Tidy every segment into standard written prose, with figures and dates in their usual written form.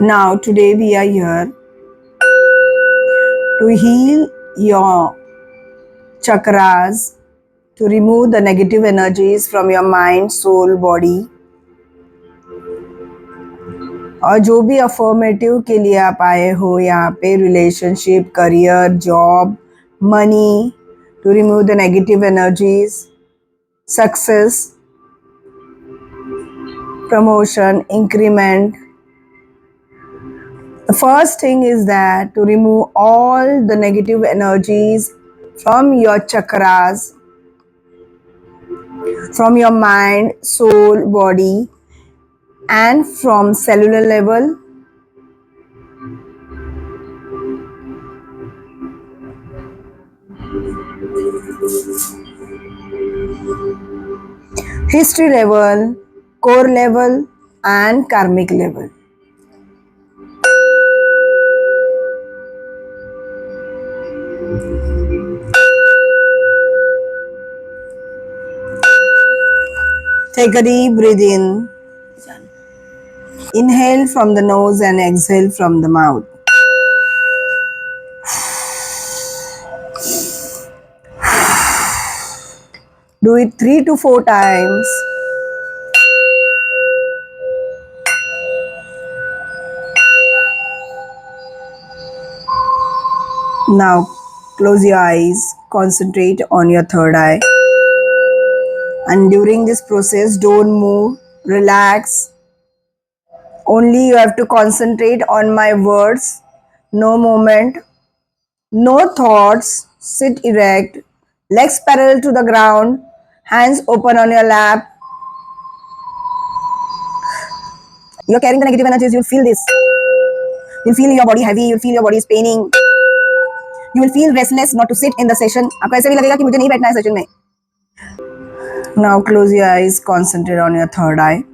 Now, today we are here to heal your chakras, to remove the negative energies from your mind, soul, body, और जो भी affirmative के लिए आप आए हो यहाँ पे, relationship, career, job, money, to remove the negative energies, success, promotion, increment. The first thing is that to remove all the negative energies from your chakras, from your mind, soul, body, and from cellular level. History level, core level, and karmic level. Take a deep breath in. Inhale from the nose and exhale from the mouth. Do it 3 to 4 times. Now close your eyes, concentrate on your third eye. And during this process, don't move, relax. Only you have to concentrate on my words. No movement, no thoughts. Sit erect, legs parallel to the ground, hands open on your lap. You're carrying the negative energies, you'll feel this. You'll feel your body heavy, you'll feel your body is paining. You will feel restless not to sit in the session. आपको ऐसे भी लगेगा कि मुझे नहीं बैठना है session में. Now close your eyes, concentrate on your third eye.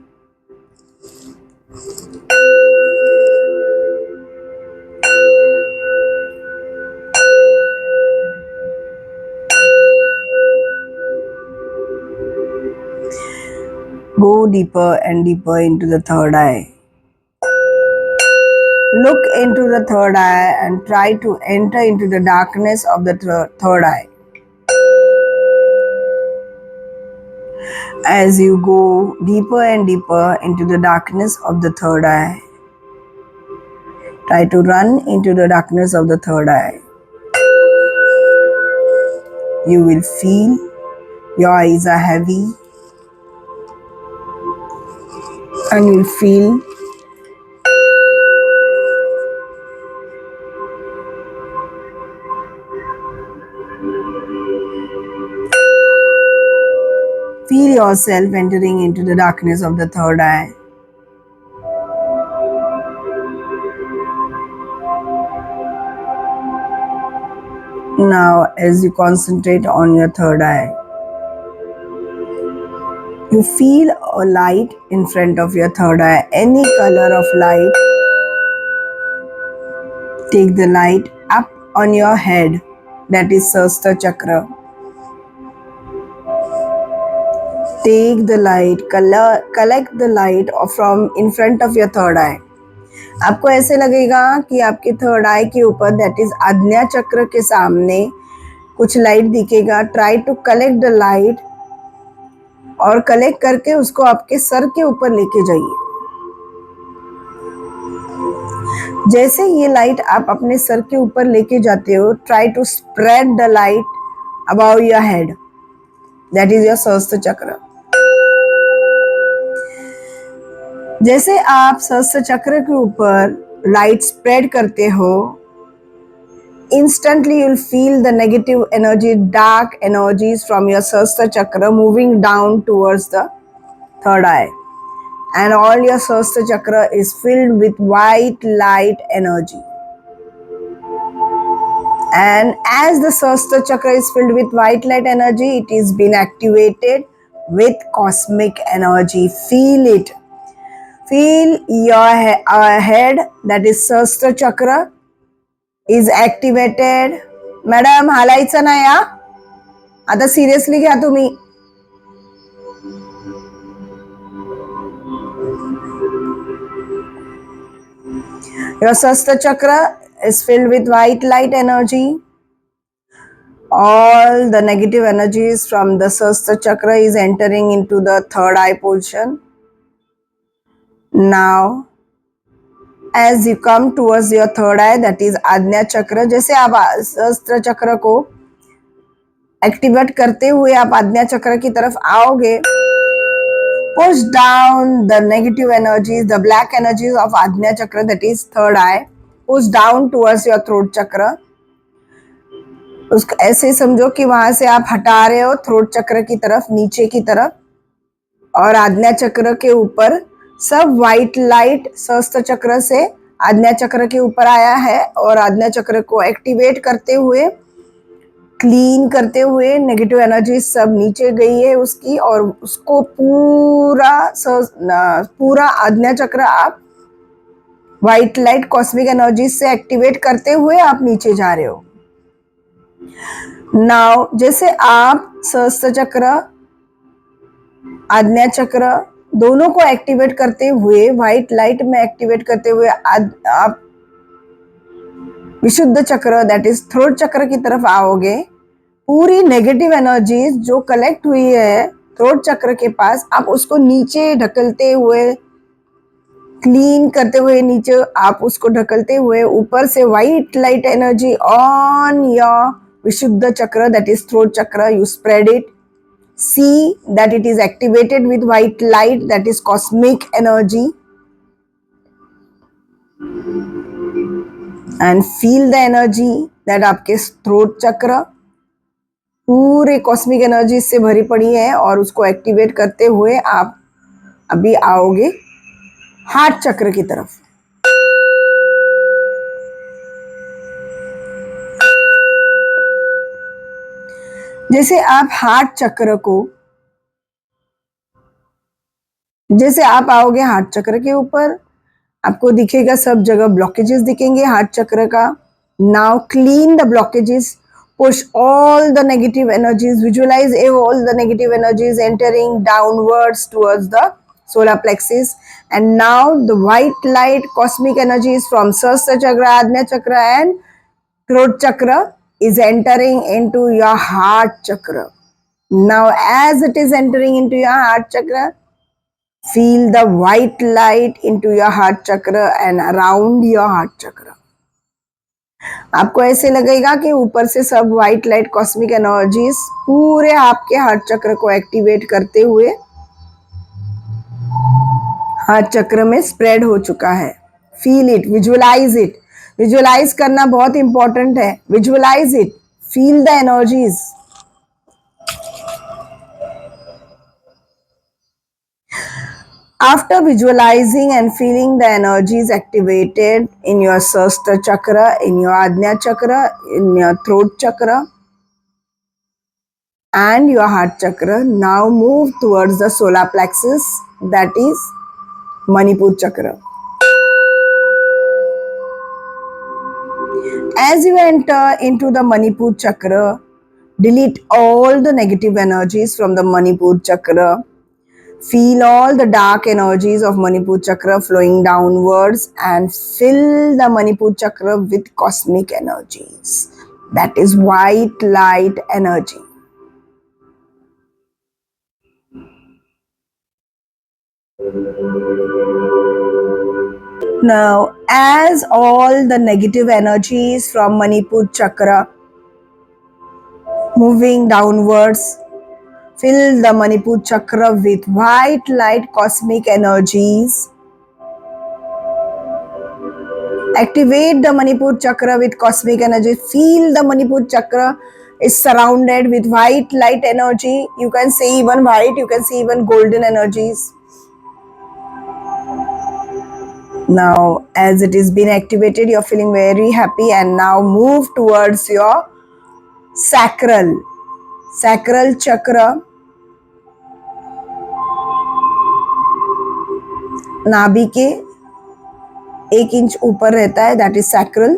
Go deeper and deeper into the third eye. Look into the third eye and try to enter into the darkness of the third eye. As you go deeper and deeper into the darkness of the third eye, try to run into the darkness of the third eye. You will feel your eyes are heavy and you will feel yourself entering into the darkness of the third eye. Now, as you concentrate on your third eye, you feel a light in front of your third eye, any color of light. Take the light up on your head, that is Sahasrara Chakra. Take the light, collect the light from in front of your third eye. आपको ऐसे लगेगा कि आपके third आई के ऊपर, that is आज्ञा चक्र के सामने कुछ लाइट दिखेगा. Try to collect the light और कलेक्ट करके उसको आपके सर के ऊपर लेके जाइए. जैसे ये लाइट आप अपने सर के ऊपर लेके जाते हो, try to spread the light about your head, that is your sahastra chakra. जैसे आप सहस्त्र चक्र के ऊपर लाइट स्प्रेड करते हो, instantly you'll feel the negative energy, dark energies from your Sahasrara Chakra moving down towards the third eye. And all your Sahasrara Chakra is filled with white light energy. And as the Sahasrara Chakra is filled with white light energy, it is been activated with cosmic energy. Feel it. Feel your head, that is Sahasrara Chakra, is activated. Madam हालायचं नाही हा, आता seriously घ्या तुम्ही. Your Sastra chakra is filled with white light energy. All the negative energies from the Sastra chakra is entering into the third eye portion. Now, as you come towards your third eye, that is आज्ञा चक्र, जैसे आप सहस्त्र चक्र को activate करते हुए आप आज्ञा चक्र की तरफ आओगे, push down the negative energies, the black energies of Ajna chakra, that is third eye, push down towards your throat chakra. उसको ऐसे समझो कि वहां से आप हटा रहे हो थ्रोट चक्र की तरफ, नीचे की तरफ, और आज्ञा चक्र के ऊपर सब व्हाइट लाइट सहस्त्र चक्र से आज्ञा चक्र के ऊपर आया है, और आज्ञा चक्र को एक्टिवेट करते हुए, क्लीन करते हुए नेगेटिव एनर्जी सब नीचे गई है उसकी, और उसको पूरा आज्ञा चक्र आप व्हाइट लाइट कॉस्मिक एनर्जी से एक्टिवेट करते हुए आप नीचे जा रहे हो. नाउ जैसे आप सहस्त्र चक्र, आज्ञा चक्र दोनों को एक्टिवेट करते हुए, व्हाइट लाइट में एक्टिवेट करते हुए आप विशुद्ध चक्र, दैट इज थ्रोट चक्र की तरफ आओगे, पूरी नेगेटिव एनर्जी जो कलेक्ट हुई है थ्रोट चक्र के पास, आप उसको नीचे ढकलते हुए, क्लीन करते हुए, नीचे आप उसको ढकलते हुए, ऊपर से white light energy on your विशुद्ध चक्र, दैट इज थ्रोट चक्र, you spread it, see that it is activated with white light, that is cosmic energy, and feel the energy that आपके थ्रोट चक्र पूरे कॉस्मिक एनर्जी से भरी पड़ी है, और उसको एक्टिवेट करते हुए आप अभी आओगे हार्ट चक्र की तरफ. जैसे आप हार्ट चक्र को, जैसे आप आओगे हार्ट चक्र के ऊपर, आपको दिखेगा सब जगह ब्लॉकेजेस दिखेंगे हार्ट चक्र का. Now clean the blockages, push all the negative energies, visualize all the negative energies entering downwards towards the solar plexus, and now the white light cosmic energies from Sahasra chakra, Ajna chakra and throat chakra is entering into your heart chakra. Now as it is entering into your heart chakra, feel the white light into your heart chakra and around your heart chakra. आपको ऐसे लगेगा कि ऊपर से सब white light cosmic energies पूरे आपके heart चक्र को एक्टिवेट करते हुए हार्ट चक्र में स्प्रेड हो चुका है. Feel it, visualise it. Visualise करना बहुत इंपॉर्टेंट है. Visualise it, feel the energies. After visualizing and feeling the energies activated in your Sahasra chakra, in your Ajna chakra, in your throat chakra and your heart chakra, now move towards the solar plexus, that is Manipur chakra. As you enter into the Manipur chakra, delete all the negative energies from the Manipur chakra. Feel all the dark energies of Manipur chakra flowing downwards and fill the Manipur chakra with cosmic energies. That is white light energy. Now, as all the negative energies from Manipur chakra moving downwards, fill the Manipur chakra with white light cosmic energies. Activate the Manipur chakra with cosmic energy. Feel the Manipur chakra is surrounded with white light energy. You can see even white, you can see even golden energies. Now, as it is been activated, you're feeling very happy, and now move towards your sacral chakra. नाभि के 1 inch ऊपर रहता है, that is sacral.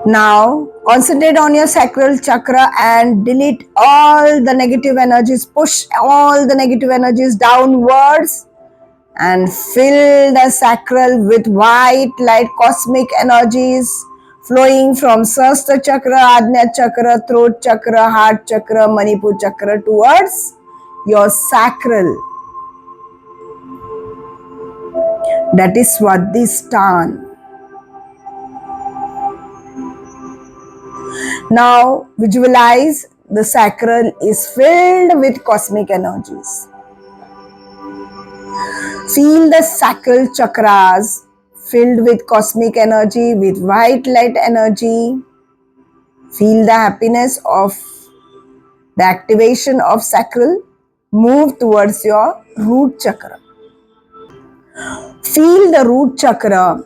Now concentrate on your sacral chakra and delete all the negative energies. Push all the negative energies downwards and fill the sacral with white light cosmic energies flowing from Sahasrara Chakra, Ajna Chakra, Throat Chakra, Heart Chakra, Manipur Chakra towards your sacral. That is Swadhisthana. Now visualize the sacral is filled with cosmic energies. Feel the sacral chakras filled with cosmic energy, with white light energy. Feel the happiness of the activation of sacral. Move towards your root chakra. Feel the root chakra.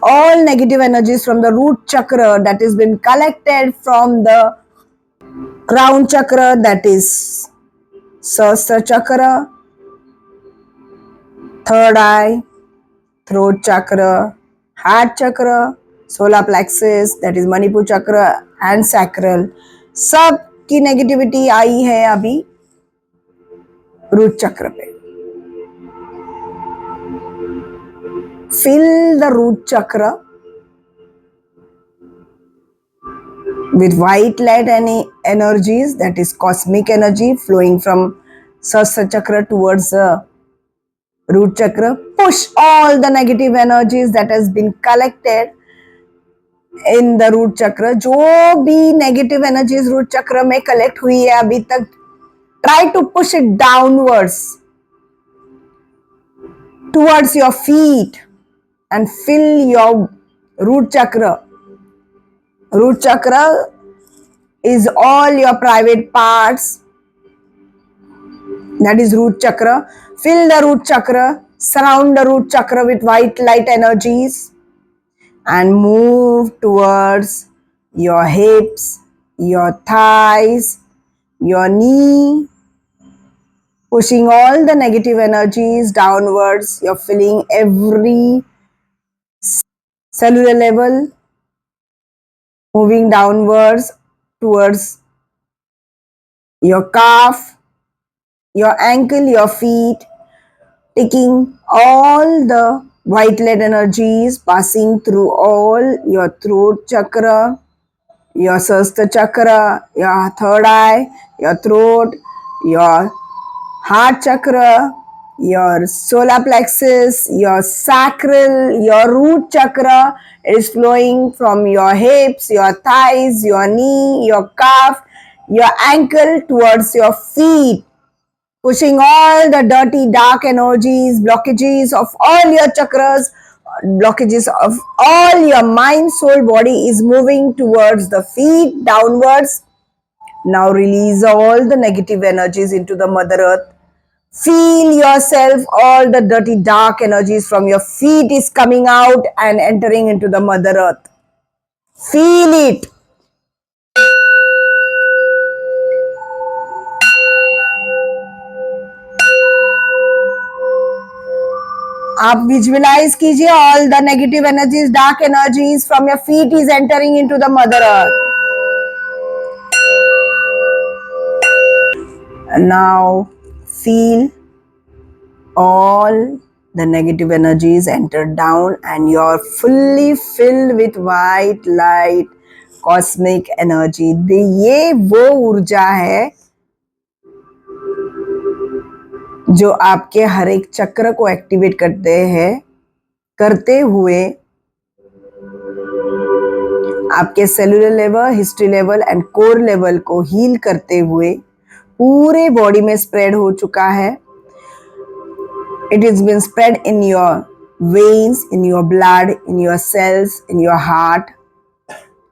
All negative energies from the root chakra that has been collected from the crown chakra, that is Sahasrara Chakra, third eye, throat chakra, heart chakra, solar plexus, that is Manipur chakra and sacral. सब की negativity आई है अभी root चक्र पे. Fill the root chakra with white light energies, that is cosmic energy flowing from Sahasrara chakra towards the root chakra. Push all the negative energies that has been collected in the root chakra. जो भी negative energies root chakra में collect हुई है अभी तक, try to push it downwards towards your feet and fill your root chakra. Root chakra is all your private parts. That is root chakra. Fill the root chakra, surround the root chakra with white light energies and move towards your hips, your thighs, your knee, pushing all the negative energies downwards. You're feeling every cellular level, moving downwards towards your calf, your ankle, your feet, taking all the white light energies, passing through all your throat chakra, your Sahasrara chakra, your third eye, your throat, your heart chakra, your solar plexus, your sacral, your root chakra. It is flowing from your hips, your thighs, your knee, your calf, your ankle towards your feet, pushing all the dirty, dark energies, blockages of all your chakras, blockages of all your mind, soul, body is moving towards the feet downwards. Now release all the negative energies into the Mother Earth. Feel yourself, all the dirty, dark energies from your feet is coming out and entering into the Mother Earth. Feel it. आप visualise कीजिए, all the negative energies, dark energies from your feet is entering into the Mother Earth. And now feel all the negative energies enter down and you're fully filled with white light, cosmic energy. ये वो ऊर्जा है जो आपके हर एक चक्र को activate करते हुए आपके cellular level, history level and core level को हील करते हुए पूरे बॉडी में स्प्रेड हो चुका है. It has been spread in your veins, in your blood, in your cells, in your heart,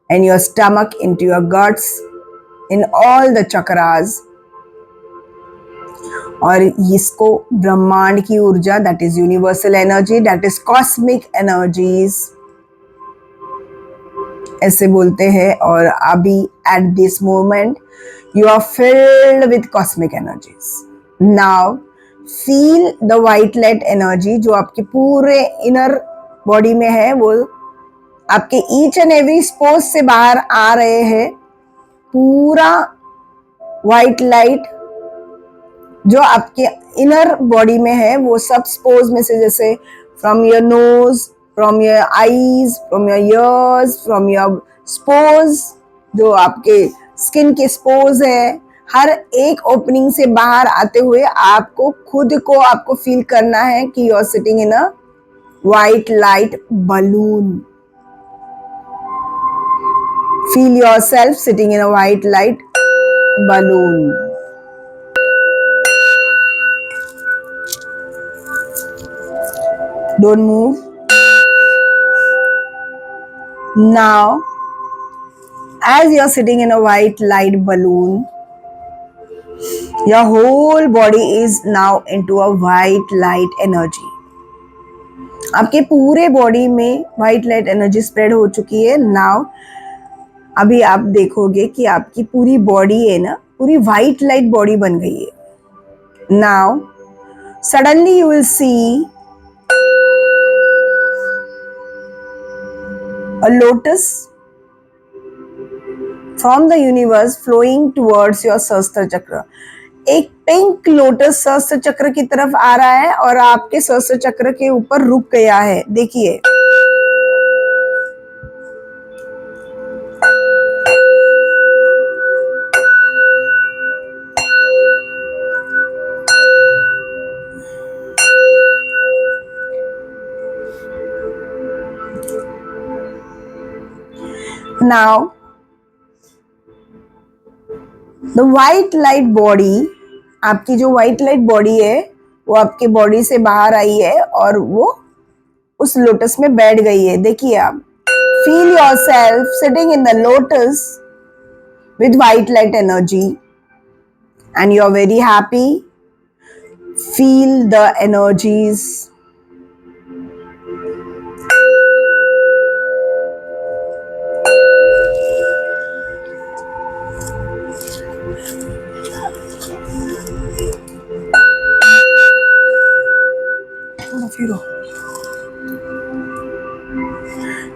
in your stomach, into your guts, in all the chakras. और इसको ब्रह्मांड की ऊर्जा, that is universal energy, that is cosmic energies ऐसे बोलते हैं. और अभी at this moment you are filled with cosmic energies. Now feel the white light energy जो आपके पूरे इनर बॉडी में है, वो आपके ईच एंड एवरी स्पोर्स से बाहर आ रहे हैं. पूरा white light जो आपके इनर बॉडी में है वो सब स्पोर्स में से, जैसे from your nose, from your eyes, from your ears, from your spores, जो आपके स्किन के स्पोर्स है, हर एक ओपनिंग से बाहर आते हुए आपको खुद को आपको फील करना है कि you are sitting in a white light balloon. Feel yourself sitting in a white light balloon. Don't move. Now, as you're sitting in a white light balloon, your whole body is now into a white light energy. आपके पूरे body में white light energy spread हो चुकी है. Now अभी आप देखोगे कि आपकी पूरी बॉडी है ना, पूरी व्हाइट लाइट बॉडी बन गई है. Now suddenly you will see a lotus from the universe flowing towards your सहस्त्र चक्र. एक पिंक लोटस सहस्त्र चक्र की तरफ आ रहा है और आपके सहस्त्र चक्र के ऊपर रुक गया है. देखिए, now the white light body, आपकी जो व्हाइट लाइट बॉडी है वो आपके बॉडी से बाहर आई है और वो उस लोटस में बैठ गई है. देखिए, आप feel yourself sitting in the lotus with white light energy and you're very happy. Feel the energies.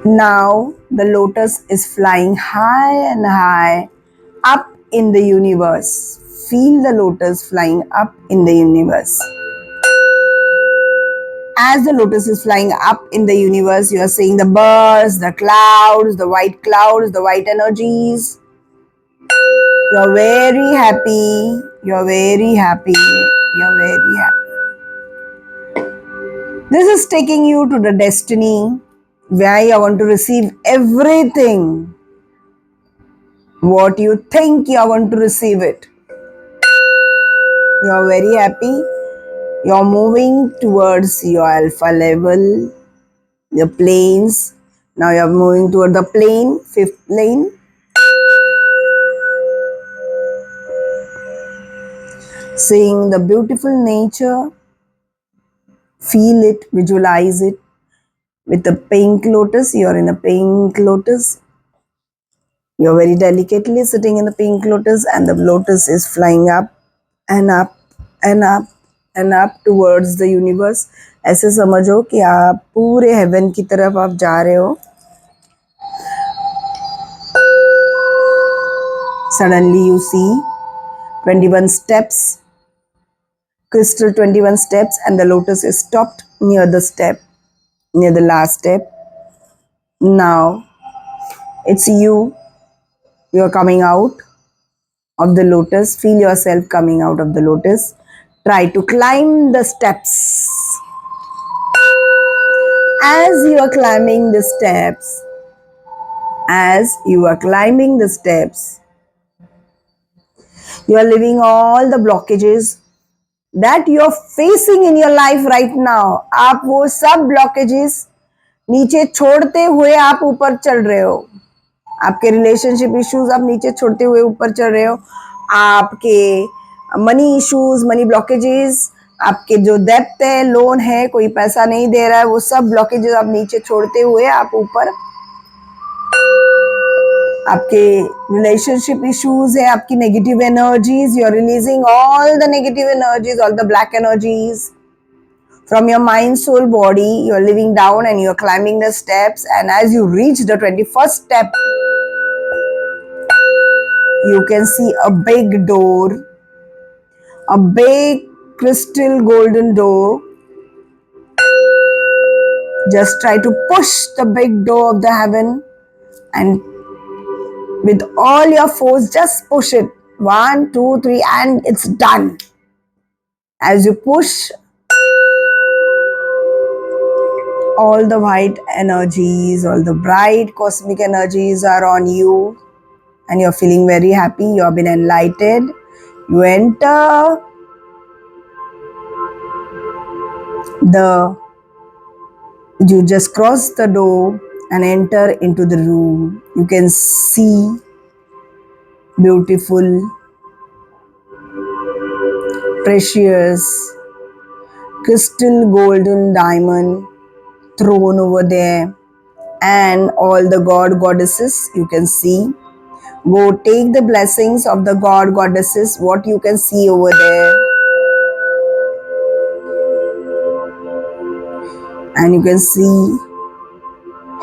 Now the lotus is flying high and high up in the universe. Feel the lotus flying up in the universe. As the lotus is flying up in the universe, you are seeing the birds, the clouds, the white energies. You are very happy. You are very happy. You are very happy. This is taking you to the destiny where you want to receive everything. What you think you want to receive it. You are very happy. You are moving towards your alpha level, your planes. Now you are moving toward the plane, fifth plane. Seeing the beautiful nature, feel it, visualize it. With the pink lotus, you are in a pink lotus. You are very delicately sitting in the pink lotus and the lotus is flying up and up and up and up towards the universe. ऐसे समझो कि आप पूरे haven की तरफ आप जा रहे हो. Suddenly you see 21 steps, crystal 21 steps, and the lotus is stopped near the step, near the last step. Now it's you. You are coming out of the lotus. Feel yourself coming out of the lotus. Try to climb the steps. As you are climbing the steps, you are leaving all the blockages that you are facing in your life right now. आप वो सब blockages नीचे छोड़ते हुए आप ऊपर चल रहे हो. आपके रिलेशनशिप इश्यूज आप नीचे छोड़ते हुए ऊपर चल रहे हो. आपके मनी इश्यूज, मनी ब्लॉकेजेस, आपके जो डेब्ट है, लोन है, कोई पैसा नहीं दे रहा है, वो सब ब्लॉकेजेस आप नीचे छोड़ते हुए आप ऊपर. आपके रिलेशनशिप इश्यूज है, आपकी negative energies, you are releasing all the negative energies, all the black energies from your mind, soul, body. You are living down and you are climbing the steps, and as you reach the 21st step, you can see a big door, a big crystal golden door. Just try to push the big door of the heaven and with all your force, just push it. One, two, three, and it's done. As you push, all the white energies, all the bright cosmic energies are on you, and you're feeling very happy. You have been enlightened. You enter the, you just cross the door and enter into the room. You can see beautiful, precious, crystal golden diamond throne over there, and all the god goddesses you can see. Go take the blessings of the god goddesses, what you can see over there, and you can see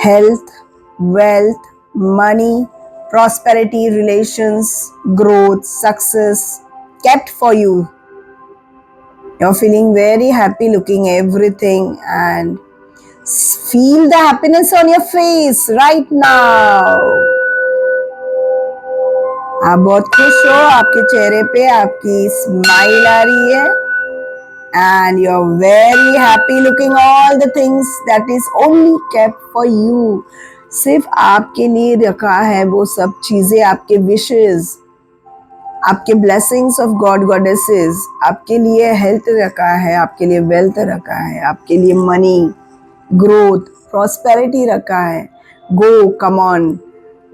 health, wealth, money, prosperity, relations, growth, success kept for you. You're feeling very happy looking everything, and feel the happiness on your face right now. आप बहुत खुश हो, आपके चेहरे पे आपकी smile आ रही है, and you're very happy looking all the things that is only kept for you. सिर्फ आपके लिए रखा है वो सब चीजें, आपके विशेस, आपके ब्लेसिंग्स ऑफ गॉड गॉडेसेस, आपके लिए हेल्थ रखा है, आपके लिए वेल्थ रखा है, आपके लिए मनी, ग्रोथ, प्रॉस्पेरिटी रखा है. Go, come on,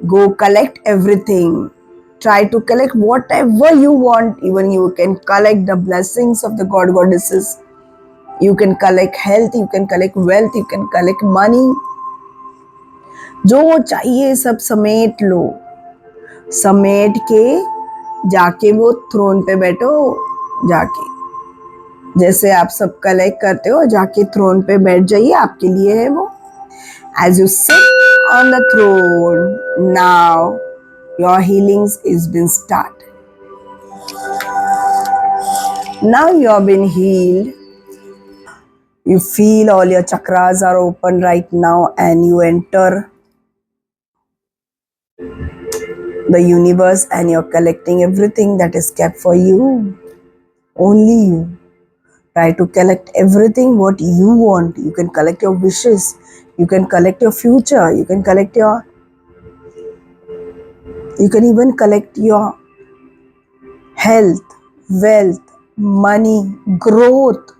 go collect everything. Try to collect whatever you want. Even you can collect the blessings of the god goddesses. You can collect health, you can collect wealth, you can collect money. जो चाहिए सब समेट लो. समेट के जाके वो throne पे बैठो. जाके जैसे आप सब कलेक्ट करते हो, जाके थ्रोन पे बैठ जाइए, आपके लिए है वो. As you sit on the throne, now your healings is been started. Now you have been healed. You feel all your chakras are open right now, and you enter the universe and you're collecting everything that is kept for you. Only you. Try to collect everything what you want. You can collect your wishes. You can collect your future. You can even collect your health, wealth, money, growth,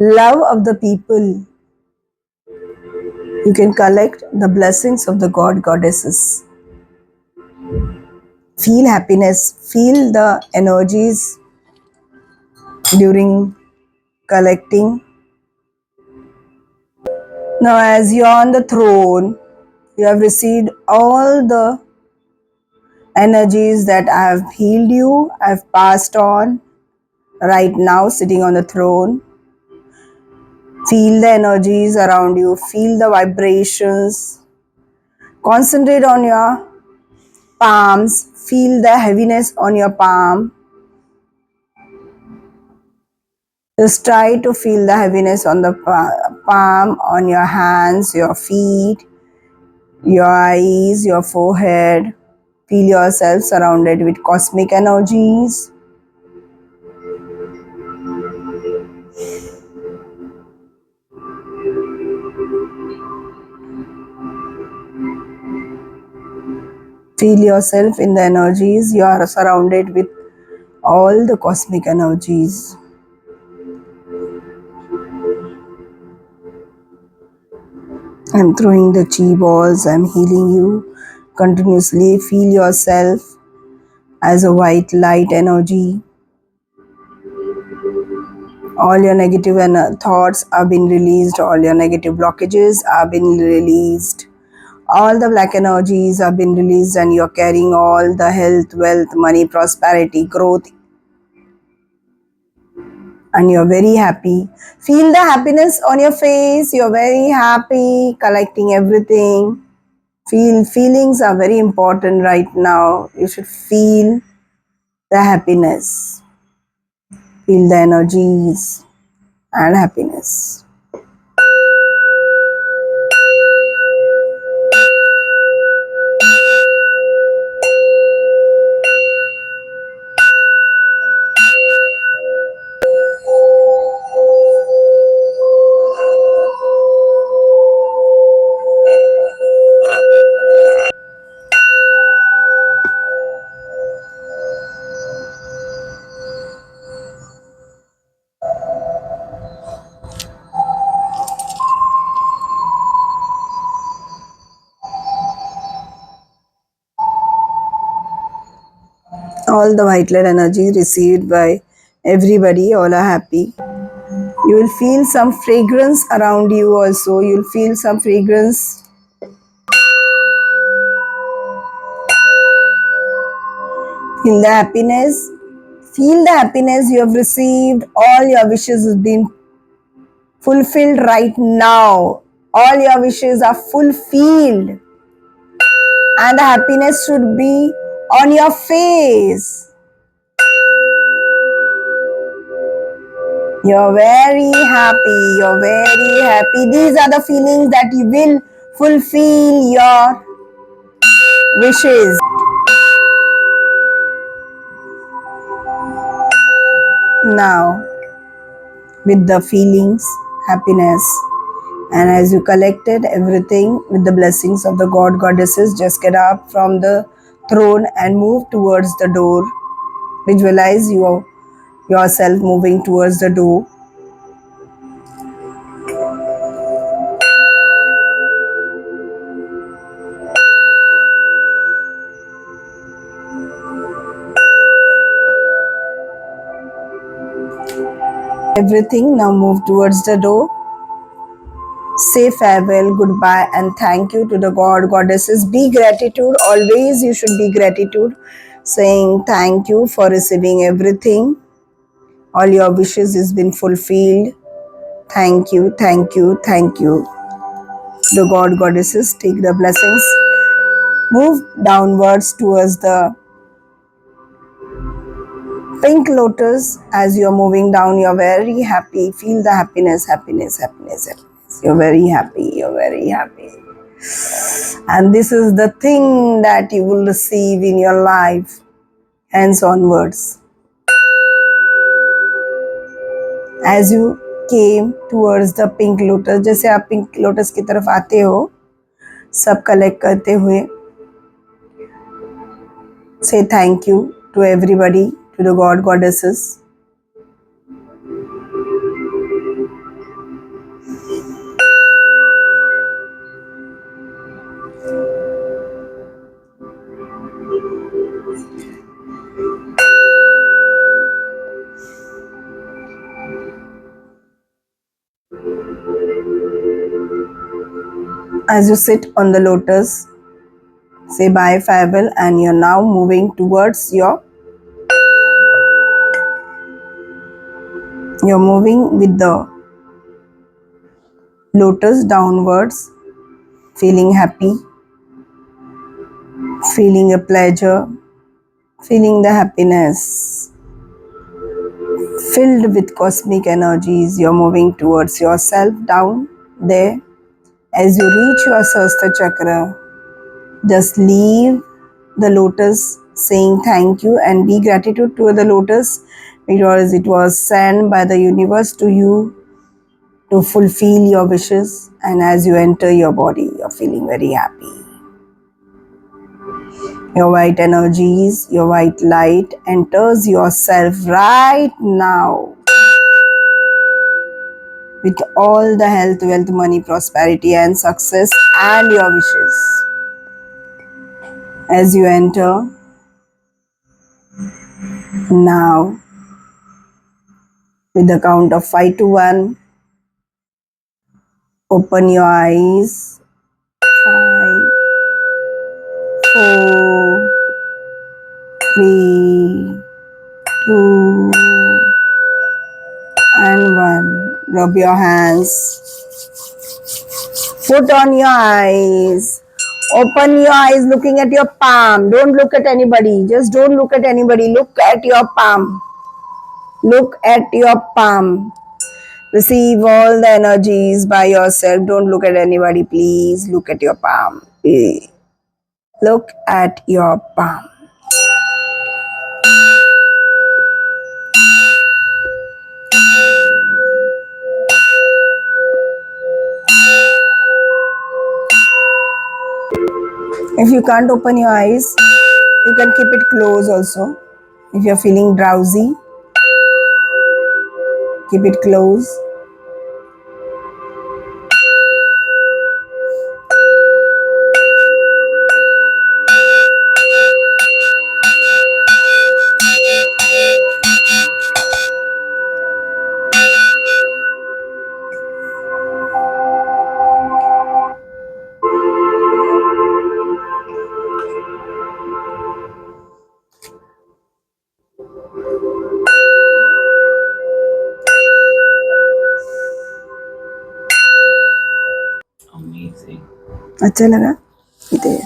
love of the people. You can collect the blessings of the god goddesses. Feel happiness, feel the energies during collecting. Now, as you are on the throne, you have received all the energies that I have healed you, I have passed on. Right now, sitting on the throne, feel the energies around you, feel the vibrations. Concentrate on your palms, feel the heaviness on your palm. Just try to feel the heaviness on the palm, on your hands, your feet, your eyes, your forehead. Feel yourself surrounded with cosmic energies. Feel yourself in the energies. You are surrounded with all the cosmic energies. I'm throwing the chi balls. I'm healing you. Continuously feel yourself as a white light energy. All your negative thoughts have been released. All your negative blockages have been released. All the black energies have been released, and you're carrying all the health, wealth, money, prosperity, growth, and you're very happy. Feel the happiness on your face. You're very happy, collecting everything. Feelings are very important right now. You should feel the happiness. Feel the energies and happiness. All the white light energy received by everybody, all are happy. You will feel some fragrance around you also. You'll feel some fragrance. Feel the happiness. Feel the happiness you have received. All your wishes have been fulfilled right now. All your wishes are fulfilled. And the happiness should be on your face. You're very happy. You're very happy. These are the feelings that you will fulfill your wishes. Now, with the feelings, happiness, and as you collected everything with the blessings of the god goddesses, just get up from the throne and move towards the door. Visualize yourself moving towards the door. Everything, now move towards the door. Say farewell, goodbye, and thank you to the god goddesses. Be gratitude, always you should be gratitude, saying thank you for receiving everything. All your wishes has been fulfilled. Thank you, thank you, thank you. The god goddesses take the blessings. Move downwards towards the pink lotus. As you are moving down, you are very happy. Feel the happiness, happiness, happiness, happiness. You're very happy, you're very happy. And this is the thing that you will receive in your life. Hands onwards. As you came towards the pink lotus, जैसे आप pink lotus की तरफ आते हो, सब collect करते हुए, say thank you to everybody, to the god goddesses. As you sit on the lotus, say bye, farewell, and you're now moving towards you're moving with the lotus downwards, feeling happy, feeling a pleasure, feeling the happiness, filled with cosmic energies. You're moving towards yourself down there. As you reach your Sahasrara Chakra, just leave the lotus saying thank you and be gratitude to the lotus because it was sent by the universe to you to fulfill your wishes. And as you enter your body, you're feeling very happy. Your white energies, your white light enters yourself right now with all the health, wealth, money, prosperity, and success, and your wishes. As you enter, now, with the count of 5 to 1, open your eyes. 5, 4, 3, 2, and 1. Rub your hands. Put on your eyes. Open your eyes looking at your palm. Don't look at anybody. Just don't look at anybody. Look at your palm. Look at your palm. Receive all the energies by yourself. Don't look at anybody, please. Look at your palm. Look at your palm. If you can't open your eyes, you can keep it closed also. If you're feeling drowsy, keep it closed. Amazing. अच्छा लगा? इधर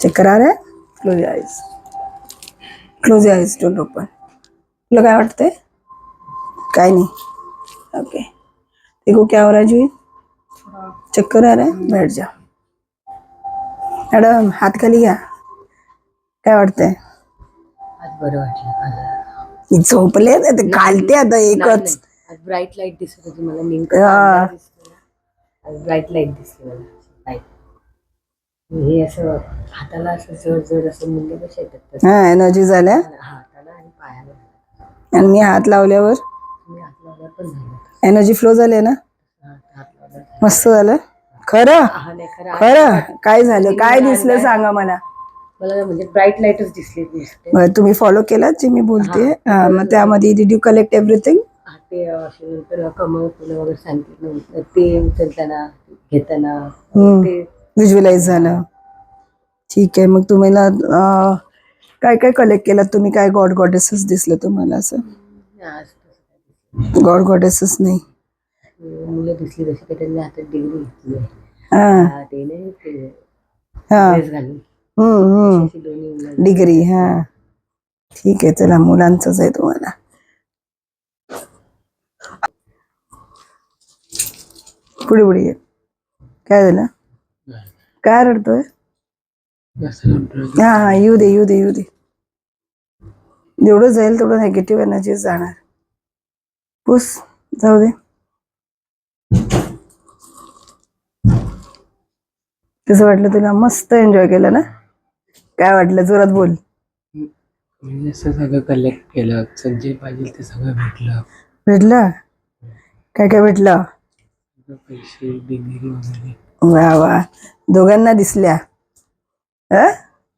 check करा रहा है? Close your eyes. Close your eyes. Don't open. तुला काय वाटतंय? काय नाही. ओके. देखो क्या हो रहा है जी? चक्कर आ रहा है? बैठ जा. मॅडम हात खाली घ्या. काय वाटतंय? आज बरं वाटलं. झोपले ना ते कालते आता एकच. आज ब्राईट लाईट दिसत होती मला. हा. आज ब्राईट लाईट दिसली मला. लाईट. हे असं हाताला असं जड जड असं मुंगे कसे येतात हा एनर्जी झाल्या हाताला आणि पायाला. आणि मी हात लावल्यावर मी हात लावल्यावर पण झालं. एनर्जी फ्लो झाली ना. हात लावल्यावर मस्त झालं. खरं हा नाही खरं खरं काय झालं काय दिसलं सांगा मला. मला म्हणजे ब्राईट लाईटच दिसली नुसते. बरं, तुम्ही फॉलो केलं जे मी बोलते. मग त्यामध्ये डिड यू कलेक्ट एव्हरीथिंग. ते असे नंतर कमळ फुलं वगैरे सांगितलं ते उचलताना घेताना ते व्हिज्युअलाइज झालं. ठीक आहे. मग तुम्हाला काय काय कलेक्ट केलं तुम्ही? काय गॉड गॉडेसेस दिसलं तुम्हाला? असं गॉड गॉडेसेस नाही. मुलं दिसली तशी काही त्यांनी हातात डिग्री घेतली. हा ते नाही ते हा ड्रेस घालून दोन्ही मुलं डिग्री. हा ठीक आहे. चला मुलांचंच आहे तुम्हाला. पुढे पुढे ये. काय झालं? काय रडतोय? हा हा येऊ दे येऊ दे येऊ दे. जेवढं जाईल तेवढं नेगेटिव्ह एनर्जी जाणार. पुस जाऊ दे. कसं वाटलं तुला? मस्त एन्जॉय केलं ना? काय वाटलं? जोरात बोल. म्हणजे असं सगळं कलेक्ट केलं. जे पाहिजे ते सगळं भेटलं. भेटलं? काय काय भेटलं? पैसे डिग्री वगैरे. वा वा. दोघांना दिसल्या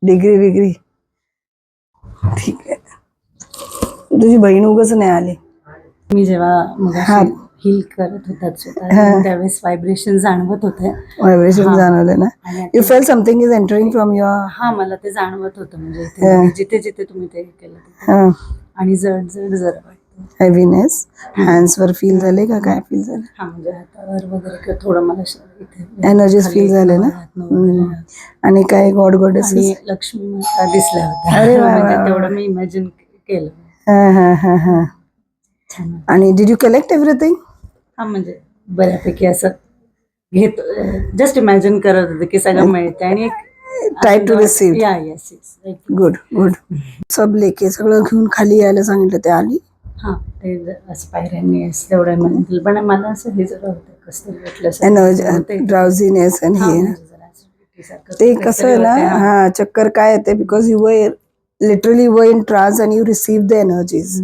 डिग्री बिग्री. ठीक आहे. तुझी बहीण उगाच नाही आली. मी जेव्हा हील करत होतात स्वतः त्यावेळेस व्हायब्रेशन जाणवत होते. व्हायब्रेशन जाणवले ना? You fail something is entering from your. हा मला ते जाणवत होतं. म्हणजे जिथे जिथे तुम्ही ते केलं आणि जड जड जड हेवीनेस हँड्स वर फील झाले का? काय फील झालं? हा म्हणजे हातावर वगैरे किंवा थोडं मला एनर्जीज फील झाले ना? आणि काय गॉड गॉडेसेस? आणि लक्ष्मी माता दिसल्या होत्या. अरे वा म्हणजे तेवढं मी इमॅजिन केलं. हा हा हा हा. आणि डिड यू कलेक्ट एव्हरीथिंग? हा म्हणजे बऱ्यापैकी असं घेत जस्ट इमॅजिन करत होते की सगळं मिळते आणि ट्राय टू रिसीव्ह. या येस येस गुड गुड. सब लेके सगळं घेऊन खाली यायला सांगितलं ते आली. हा ते असं पायऱ्यांनी तेवढं म्हणतील. पण मला असं हे जरा होतं कसं एनर्जी ड्राउझीनेस आणि हे ते कसं आहे ना. हा चक्कर काय येते? Because you were literally were in trance and you receive the energies.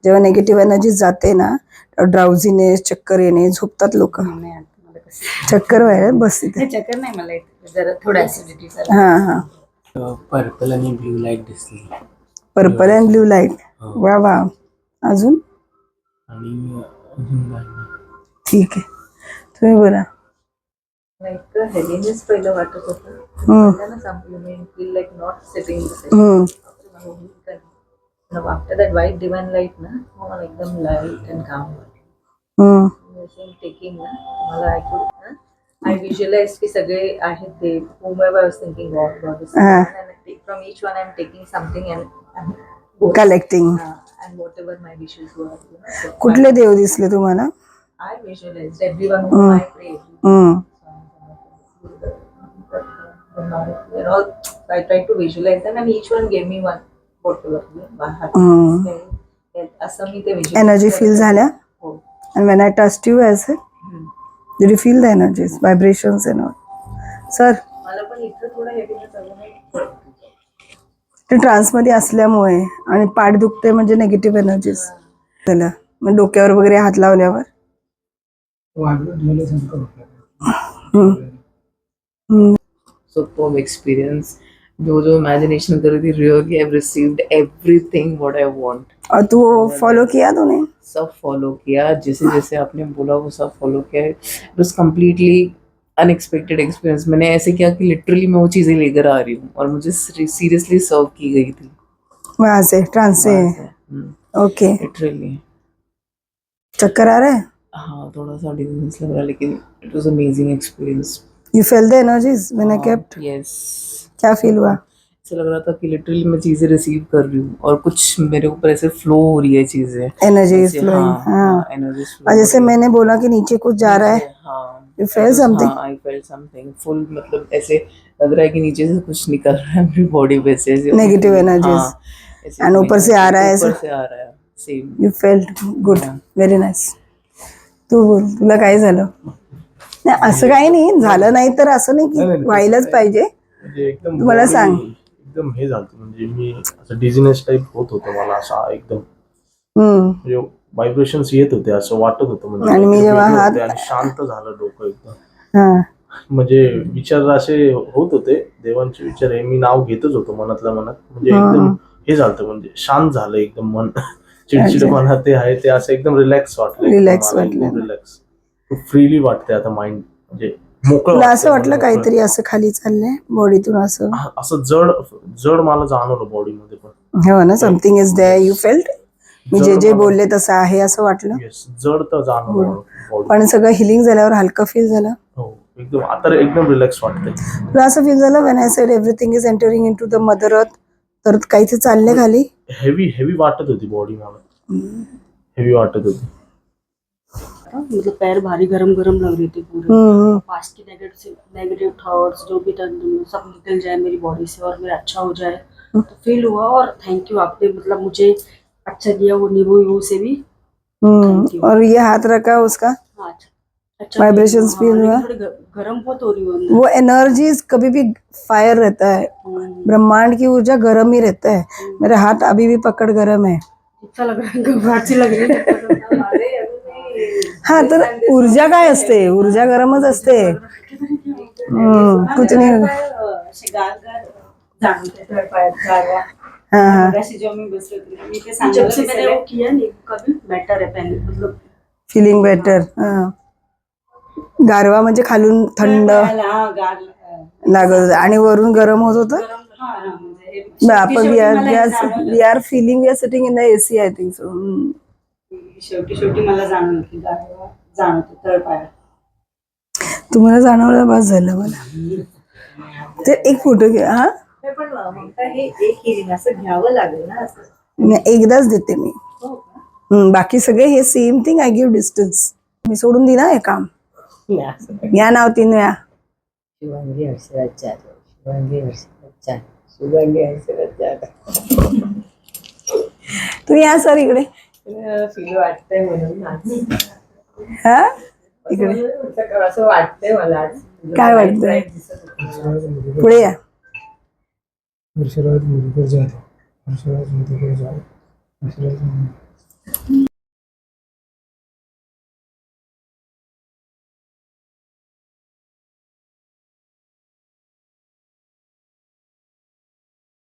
जेव्हा नेगेटिव्ह एनर्जी जाते ना ड्राउझीनेस चक्कर येणे झोपतात लोक. चक्कर व्हायला बस तिथे. चक्कर नाही मला जरा थोडं ऍसिडिटी. हा हा. पर्पल आणि ब्ल्यू लाईट दिसली. Purple and blue light. वा वा. अजून? आणि अजून ठीक आहे. तुम्ही बोला. हेवीनेस पहिलं वाटत होतं. Feel like not sitting. After that white divine light ना मला एकदम लाईट अँड काम टेकिंग ना मला आय व्हिज्युअलाइज की सगळे आहेत ते whomever I was thinking God is from each one I'm taking something and collecting. and whatever my wishes were. So कुठले देव दिसले तुम्हाला? I visualized everyone whom I prayed. Hmm. You know, I tried to visualize them, and each one gave me one whatever my heart. असं मी ते visualize energy करत feel होते. झाल्या? हो. And when I touched you as it, did you feel the energies, vibrations and all? Sir, मला पण इथं थोडं हेवीनेस आलं नाही. ते ट्रान्समध्ये असल्यामुळे आणि पाठ दुखते म्हणजे निगेटिव्ह एनर्जीज झाल्या. मग डोक्यावर वगैरे हात लावल्यावर Superb experience. जो जो imagination कर रही थी, really I've received everything what I want. और तू फॉलो किया तूने? सब फॉलो किया, जैसे जैसे आपने बोला वो सब फॉलो किया. It was completely unexpected experience. मैंने ऐसे किया कि लिटरली मैं वो चीज़ें लेकर आ रही हूँ और मुझे सीरियसली सर्व की गई थी वहां से ट्रांस से. ओके. लिटरली. चक्कर आ रहा है? हाँ, थोड़ा सा डिफरेंस लग रहा है, लेकिन it was amazing experience. You fail the energies when I kept? Yes. क्या फील हुआ? ऐसा लग रहा था कि लिटरली मैं चीज़ें रिसीव कर रही हूँ और कुछ मेरे ऊपर ऐसे फ्लो हो रही है चीज़ें. Energies flowing. हाँ. एनर्जीज और जैसे मैंने बोला कि नीचे कुछ जा रहा है. You felt something? हाँ, I felt something. Full मतलब ऐसे लग रहा है कि नीचे से कुछ निकल रहा है मेरी बॉडी पे से. Negative energies. And ऊपर से आ रहा है ऐसे. ऊपर से आ रहा है. Same. You felt good. Very nice. तू बोल, तुला काय झालं? नाही असं काही नाही झालं, नाही तर असं नाही की व्हायलाच पाहिजे. म्हणजे एकदम तुम्हाला body सांग. एकदम हे झालं, म्हणजे मी असं डिझिनेस टाईप होत होतं मला, असं एकदम म्हणजे व्हायब्रेशन्स येत होते, असं वाटत होतं. म्हणजे आणि मी जेव्हा वेगळं हात होते आणि शांत झालं डोकं एकदम. हा. म्हणजे विचार असे होत होते, देवांचे विचार हे मी नाव घेतच होतो मनातल्या मनात. म्हणजे एकदम हे झालं, म्हणजे शांत झालं एकदम मन. चिडचिडपणा ते आहे ते असं एकदम रिलॅक्स वाटलं. रिलॅक्स वाटलं. रिलॅक्स फ्रीली वाटते आता. माइंड म्हणजे मोकळं तुला असं वाटतंय, वाटलं मन काहीतरी असं खाली चाललंय बॉडीतून असं? असं जड जड मला जाणवलं बॉडीमध्ये पण. हो ना. Something is there. You felt? मी जे जे बोलले तसं आहे असं वाटलं? येस, जड तर जाणवलं बॉडी. पण सगळं हिलिंग झाल्यावर हलकं फील झालं? हो, एकदम आता एकदम रिलॅक्स वाटतंय. तुला असं फील झालं when I said everything is entering into the mother earth, तर काहीतरी चाललंय खाली? हेवी हेवी वाटत होती बॉडी मला. हेवी वाटत होती. मतलब पैर भारी गरम गरम लग रही थी पूरे. पास्ट की नेगेटिव थॉट्स जो भी था सब निकल जाए मेरी बॉडी से और मेरा अच्छा हो जाए, तो फील हुआ. और थैंक यू, आपने मतलब मुझे अच्छा दिया वो नींबू से भी. और ये हाथ रखा उसका हाँ, अच्छा वाइब्रेशंस फील हुआ. थोड़ी गर्म बहुत हो रही है. वो एनर्जीज कभी भी फायर रहता है, ब्रह्मांड की ऊर्जा गर्म ही रहता है. मेरे हाथ अभी भी पकड़ गर्म है. अच्छा लग रहा है, घबराहट सी लग रही है. हा, तर ऊर्जा काय असते? ऊर्जा गरमच असते. कुछ नहीं. हाँ हाँ. जब से मैंने वो किया नहीं कभी बेटर है पहले, मतलब फिलिंग बेटर. गारवा म्हणजे खालून थंड लागत आणि वरून गरम होत होतं. आपण we are feeling, we are sitting in the AC, I think so. शेवटी शेवटी मला जाणवलं की गारवा जाणवतो तळपायात. तुम्हाला जाणवलं, बस झालं मला. ते एक फोटो घ्या. हा, पण मग हे एक हिलिंग असं घ्यावं लागेल ना असं? एकदाच देते मी. बाकी सगळे हे same thing. I give distance. मी सोडून दिना हे काम. या नाव 3 वेळा. शुभांगी हर्षराज, शुभांगी हर्षराज, शुभांगी हर्षराज. तुम्ही या सर इकडे. फील वाटतंय म्हणून आज. हा, इकडे असं वाटतंय मला आज. काय वाटतंय? पुढे या. हर्षराज मधुकर जाधव, हर्षराज मधुकर जाधव, हर्षराज